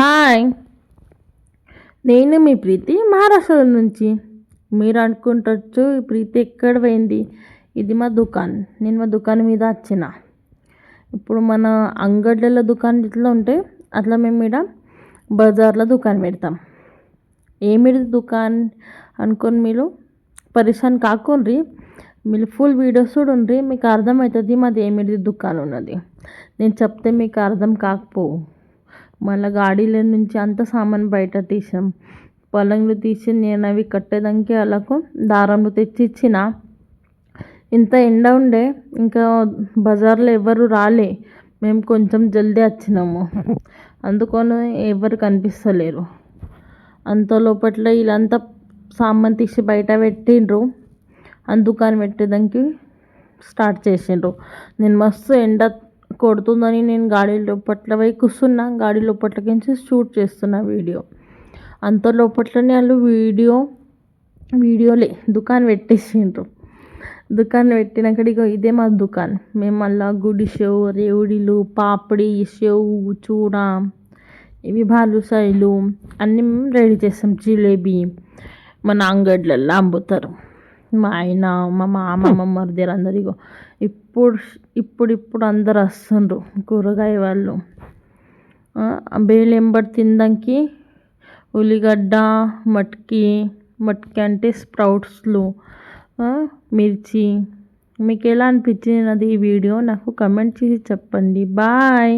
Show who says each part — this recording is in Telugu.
Speaker 1: హాయ్, నేను మీ ప్రీతి మహారాష్ట్ర నుంచి. మీరు అనుకుంటచ్చు ఈ ప్రీతి ఎక్కడ పోయింది. ఇది మా దుకాణం. నేను మా దుకాణం మీద వచ్చిన. ఇప్పుడు మన అంగడ్లలో దుకాణం ఇట్లా ఉంటే అట్లా మేము ఇక్కడ బజార్లో దుకాణం పెడతాం. ఏమిటి దుకాణం అనుకొని మీరు పరిశాన్ కాకుండ్రి. మీరు ఫుల్ వీడియోస్ చూడండి, మీకు అర్థమవుతుంది మాది ఏమిటి దుకాణం ఉన్నది. నేను చెప్తే మీకు అర్థం కాకపోవు. మళ్ళీ గాడీల నుంచి అంత సామాన్ బయట తీసాం, పొలంలో తీసి నేను అవి కట్టేదానికి అలాకు దారంలో తెచ్చి ఇచ్చిన. ఇంత ఎండ ఉండే, ఇంకా బజార్లో ఎవరు రాలే, మేము కొంచెం జల్దీ వచ్చినాము, అందుకని ఎవరు కనిపిస్తలేరు. అంత లోపట్ల వీళ్ళంతా సామాన్ తీసి బయట పెట్టిండ్రు, దుకాణం పెట్టేదానికి స్టార్ట్ చేసిండ్రు. నేను మస్తు ఎండ కొడుతుందని నేను గాడి లోపట్ల పోయి కూర్చున్నా, గాడి లోపట్లకించి షూట్ చేస్తున్నా వీడియో. అంత లోపట్లనే వాళ్ళు వీడియోలే దుకాణం పెట్టేసిండ్రు. దుకాణం పెట్టినాక ఇదే మా దుకాణం. మేము మళ్ళీ గుడిసెవు, రేవుడిలు, పాపిడి, సెవు, చూడ, ఇవి బాలుసాయిలు అన్నీ మేము రెడీ చేస్తాం. జిలేబీ మన అంగడ్లలో అమ్ముతారు. మా ఆయన, మా మామ, మా మరిదేలు అందరు ఇప్పుడు అందరు వస్తుండ్రు కూరగాయ వాళ్ళు. బేలెంబడి తినడానికి ఉల్లిగడ్డ, మట్కి అంటే స్ప్రౌట్స్లు, మిర్చి. మీకు ఎలా అనిపించింది ఈ వీడియో నాకు కమెంట్ చేసి చెప్పండి. బాయ్.